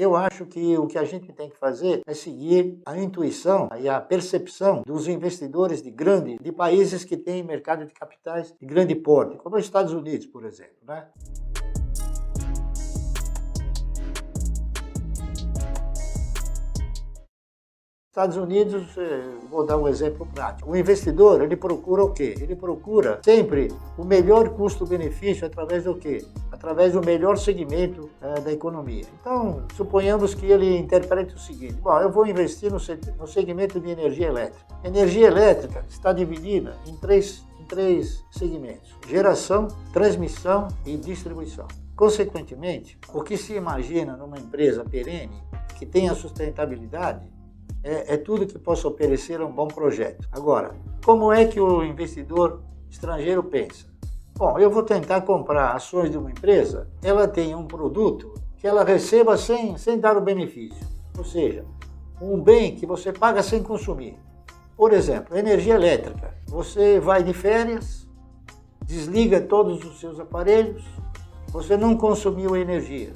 Eu acho que o que a gente tem que fazer é seguir a intuição e a percepção dos investidores de países que têm mercado de capitais de grande porte, como os Estados Unidos, por exemplo, né? Estados Unidos, vou dar um exemplo prático. O investidor, ele procura o quê? Ele procura sempre o melhor custo-benefício através do quê? Através do melhor segmento da economia. Então, suponhamos que ele interprete o seguinte: bom, eu vou investir no segmento de energia elétrica. Energia elétrica está dividida em três segmentos: geração, transmissão e distribuição. Consequentemente, o que se imagina numa empresa perene que tenha sustentabilidade é tudo que possa oferecer um bom projeto. Agora, como é que o investidor estrangeiro pensa? Bom, eu vou tentar comprar ações de uma empresa, ela tem um produto que ela receba sem dar o benefício. Ou seja, um bem que você paga sem consumir. Por exemplo, energia elétrica. Você vai de férias, desliga todos os seus aparelhos, você não consumiu energia.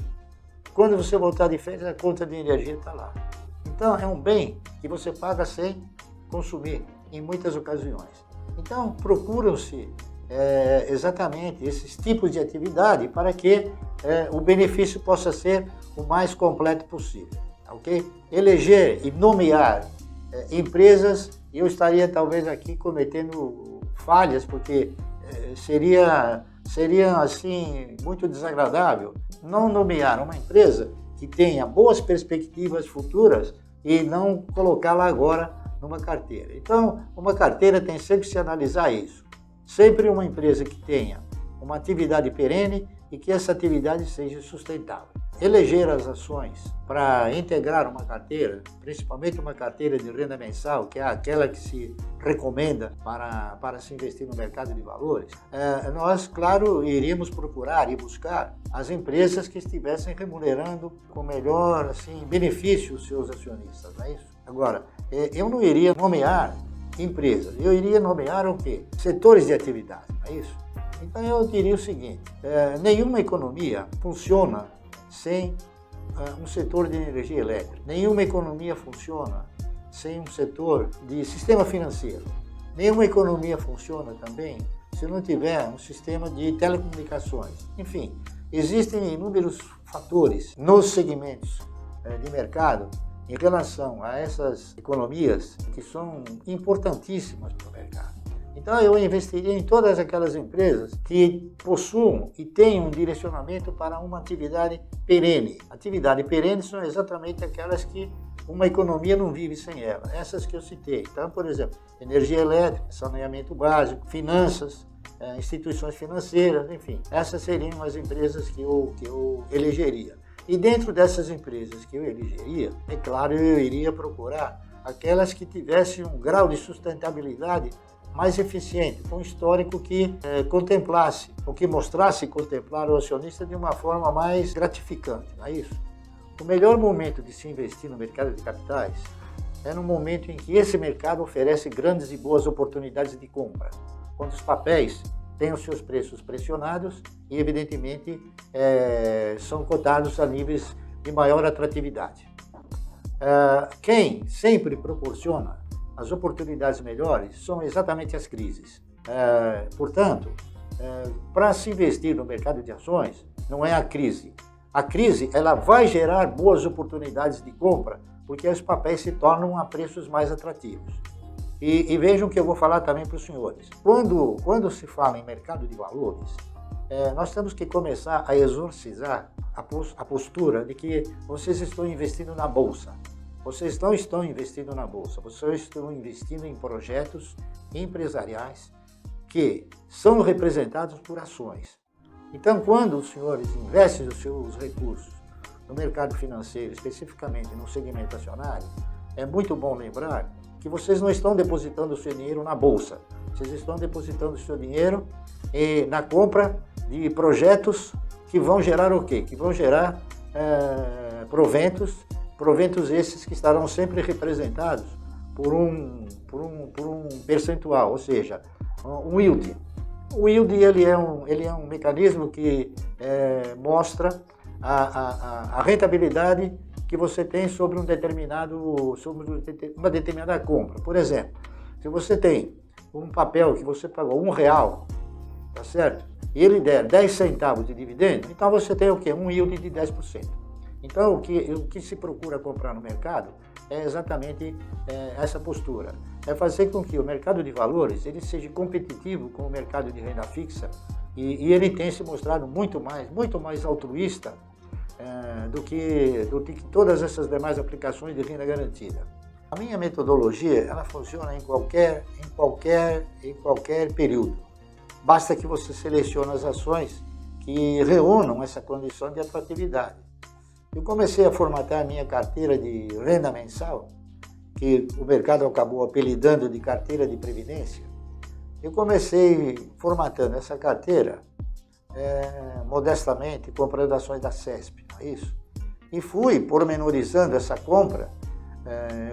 Quando você voltar de férias, a conta de energia está lá. Então, é um bem que você paga sem consumir, em muitas ocasiões. Então, procuram-se exatamente esses tipos de atividade para que o benefício possa ser o mais completo possível, ok? Eleger e nomear empresas, eu estaria talvez aqui cometendo falhas, porque seria assim muito desagradável não nomear uma empresa que tenha boas perspectivas futuras e não colocá-la agora numa carteira. Então, uma carteira tem sempre que se analisar isso. Sempre uma empresa que tenha uma atividade perene e que essa atividade seja sustentável. Eleger as ações para integrar uma carteira, principalmente uma carteira de renda mensal, que é aquela que se recomenda para se investir no mercado de valores, nós, claro, iríamos procurar e buscar as empresas que estivessem remunerando com melhor benefício os seus acionistas, não é isso? Agora, eu não iria nomear empresas, eu iria nomear o quê? Setores de atividade, não é isso? Então eu diria o seguinte: nenhuma economia funciona sem um setor de energia elétrica. Nenhuma economia funciona sem um setor de sistema financeiro. Nenhuma economia funciona também se não tiver um sistema de telecomunicações. Enfim, existem inúmeros fatores nos segmentos de mercado em relação a essas economias que são importantíssimas para o mercado. Então eu investiria em todas aquelas empresas que possuam e tenham um direcionamento para uma atividade perene. Atividade perene são exatamente aquelas que uma economia não vive sem ela. Essas que eu citei. Então, por exemplo, energia elétrica, saneamento básico, finanças, instituições financeiras, enfim. Essas seriam as empresas que eu elegeria. E dentro dessas empresas que eu elegeria, é claro, eu iria procurar aquelas que tivessem um grau de sustentabilidade mais eficiente, com um histórico que contemplasse, ou que mostrasse contemplar o acionista de uma forma mais gratificante, não é isso? O melhor momento de se investir no mercado de capitais é no momento em que esse mercado oferece grandes e boas oportunidades de compra, quando os papéis têm os seus preços pressionados e, evidentemente, são cotados a níveis de maior atratividade. Quem sempre proporciona as oportunidades melhores são exatamente as crises. Portanto, para se investir no mercado de ações, não é a crise. A crise ela vai gerar boas oportunidades de compra, porque os papéis se tornam a preços mais atrativos. E vejam que eu vou falar também para os senhores. Quando se fala em mercado de valores, nós temos que começar a exorcizar a postura de que vocês estão investindo na Bolsa. Vocês não estão investindo na Bolsa, vocês estão investindo em projetos empresariais que são representados por ações. Então, quando os senhores investem os seus recursos no mercado financeiro, especificamente no segmento acionário, é muito bom lembrar que vocês não estão depositando o seu dinheiro na Bolsa, vocês estão depositando o seu dinheiro na compra de projetos que vão gerar o quê? Que vão gerar proventos esses que estarão sempre representados por um percentual, ou seja, um yield. O yield ele é um mecanismo que mostra a rentabilidade que você tem sobre sobre uma determinada compra. Por exemplo, se você tem um papel que você pagou R$1, tá certo? E ele der 10 centavos de dividendo, então você tem o quê? Um yield de 10%. Então, o que se procura comprar no mercado é exatamente essa postura. É fazer com que o mercado de valores ele seja competitivo com o mercado de renda fixa e ele tem se mostrado muito mais altruísta do que todas essas demais aplicações de renda garantida. A minha metodologia ela funciona em qualquer período. Basta que você selecione as ações que reúnam essa condição de atratividade. Eu comecei a formatar a minha carteira de renda mensal, que o mercado acabou apelidando de carteira de previdência. Eu comecei formatando essa carteira modestamente, comprando ações da CESP, não é isso? E fui pormenorizando essa compra,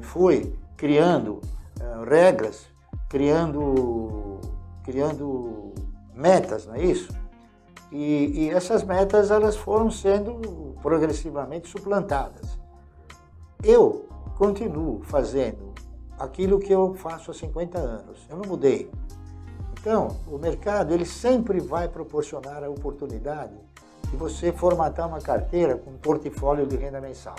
fui criando regras, criando metas, não é isso? E essas metas elas foram sendo progressivamente suplantadas. Eu continuo fazendo aquilo que eu faço há 50 anos, eu não mudei. Então, o mercado ele sempre vai proporcionar a oportunidade de você formatar uma carteira com um portfólio de renda mensal.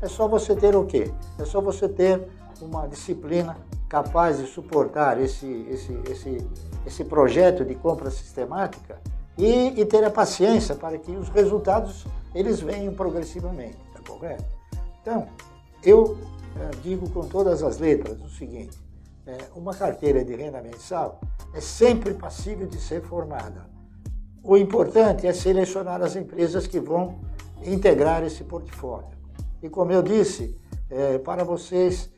É só você ter o quê? É só você ter uma disciplina capaz de suportar esse projeto de compra sistemática e ter a paciência para que os resultados eles venham progressivamente, tá correto? Então, eu digo com todas as letras o seguinte, uma carteira de renda mensal é sempre passível de ser formada. O importante é selecionar as empresas que vão integrar esse portfólio. E como eu disse, para vocês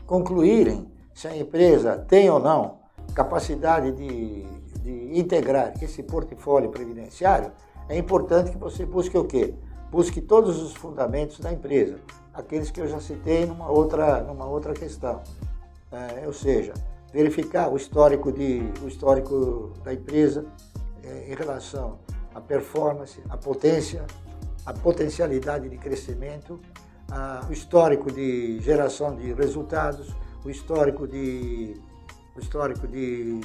concluírem se a empresa tem ou não capacidade de integrar esse portfólio previdenciário, é importante que você busque o quê? Busque todos os fundamentos da empresa, aqueles que eu já citei numa outra questão. Ou seja, verificar o histórico da empresa em relação à performance, à potência, à potencialidade de crescimento, o histórico de geração de resultados, o histórico de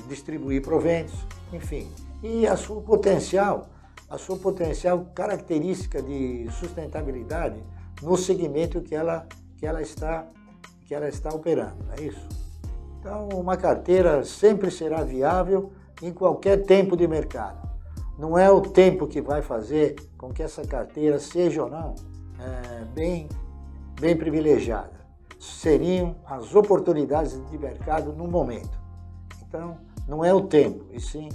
distribuir proventos, enfim. E a sua potencial característica de sustentabilidade no segmento que ela está operando, não é isso? Então, uma carteira sempre será viável em qualquer tempo de mercado. Não é o tempo que vai fazer com que essa carteira seja ou não bem privilegiada. Seriam as oportunidades de mercado no momento. Então, não é o tempo, e sim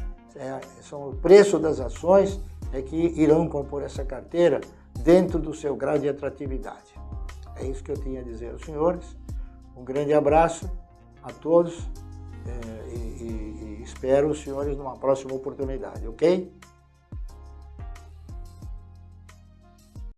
são o preço das ações que irão compor essa carteira dentro do seu grau de atratividade. É isso que eu tinha a dizer aos senhores. Um grande abraço a todos e espero os senhores numa próxima oportunidade, ok?